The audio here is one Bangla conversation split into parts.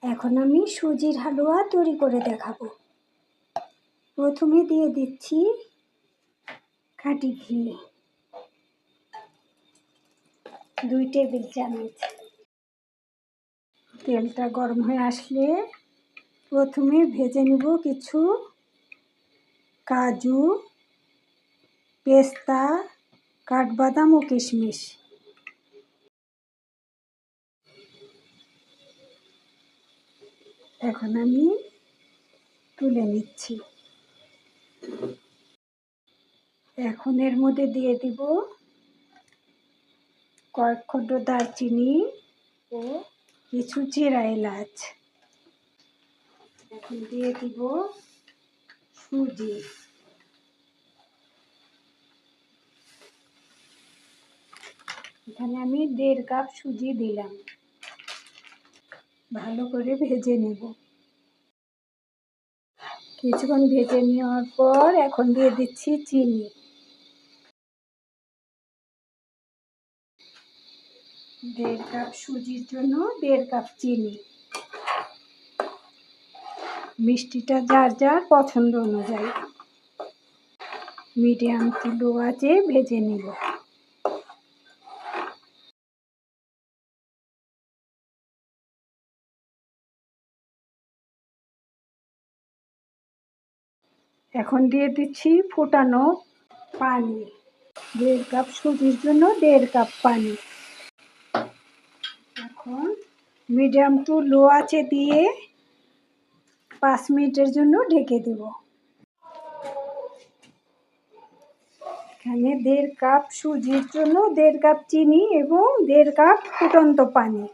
এখন আমি সুজির হালুয়া তৈরি করে দেখাবো। প্রথমে দিয়ে দিচ্ছি খাঁটি ঘি 2 টেবিল চামচ। তেলটা গরম হয়ে আসলে প্রথমে ভেজে নেব কিছু কাজু, পেস্তা, কাঠবাদাম ও কিশমিশ। এখন আমি তুলে নিচ্ছি। এখন এর মধ্যে দিয়ে দিব কয়েক খণ্ড দারচিনি ও কিছু জিরা এলাচ। এখন দিয়ে দিব সুজি। এখানে আমি 1.5 কাপ সুজি দিলাম। ভালো করে ভেজে নেব। কিছুক্ষণ ভেজে নেওয়ার পর এখন দিয়ে দিচ্ছি চিনি। 1.5 কাপ সুজির জন্য 1.5 কাপ চিনি। মিষ্টিটা যার যার পছন্দ অনুযায়ী মিডিয়াম টু লো আঁচে ভেজে নেব। এখন দিয়ে দিচ্ছি ফোটানো পানি। 1.5 কাপ সুজির জন্য 1.5 কাপ পানি। এখন মিডিয়াম টু লো আঁচে দিয়ে 5 মিনিটের জন্য ঢেকে দেব। এখানে 1.5 কাপ সুজির জন্য 1.5 কাপ চিনি এবং 1.5 কাপ ফুটন্ত পানি।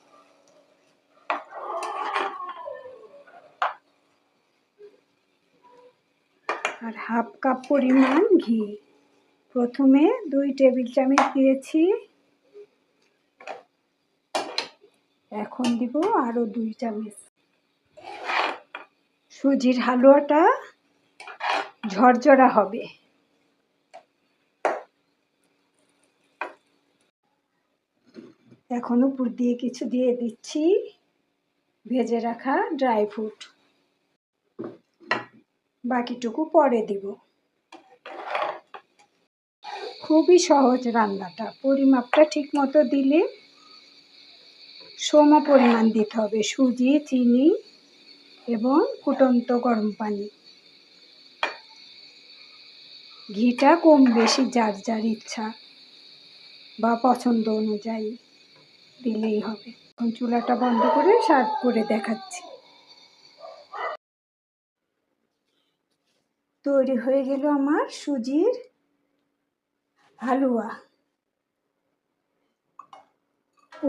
আর 1/2 কাপ পরিমাণ ঘি। প্রথমে 2 টেবিল চামচ দিয়েছি, এখন দিব আরো 2 চামচ। সুজির হালুয়াটা ঝরঝরা হবে। এখন উপর দিয়ে কিছু দিয়ে দিচ্ছি ভেজে রাখা ড্রাই ফ্রুট। বাকিটুকু পরে দিব। খুবই সহজ রান্নাটা। পরিমাপটা ঠিক মতো দিলে সম পরিমাণ দিতে হবে সুজি, চিনি এবং ফুটন্ত গরম পানি। ঘিটা কম বেশি যার যার ইচ্ছা বা পছন্দ অনুযায়ী দিলেই হবে। এখন চুলাটা বন্ধ করে সার্ভ করে দেখাচ্ছি। তৈরি হয়ে গেল আমার সুজির হালুয়া।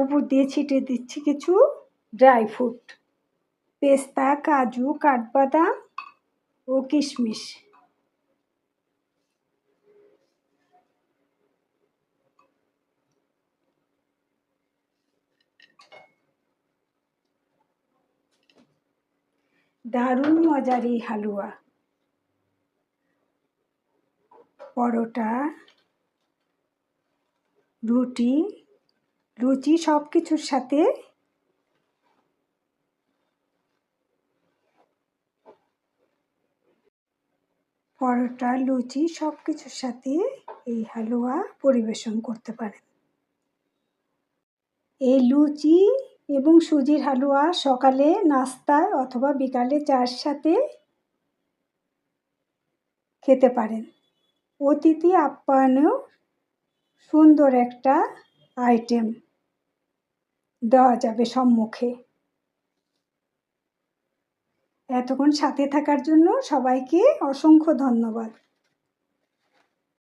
উপর দিয়ে ছিটিয়ে দিচ্ছি কিছু ড্রাই ফ্রুট, পেস্তা, কাজু, কাঠবাদাম ও কিশমিশ। দারুণ মজার এই হালুয়া পরোটা, রুটি, লুচি সব কিছুর সাথে এই হালুয়া পরিবেশন করতে পারেন। এই লুচি এবং সুজির হালুয়া সকালে নাস্তায় অথবা বিকালে চায়ের সাথে খেতে পারেন। অতিথি আপ্যায়নেও সুন্দর একটা আইটেম দেওয়া যাবে সম্মুখে। এতক্ষণ সাথে থাকার জন্য সবাইকে অসংখ্য ধন্যবাদ।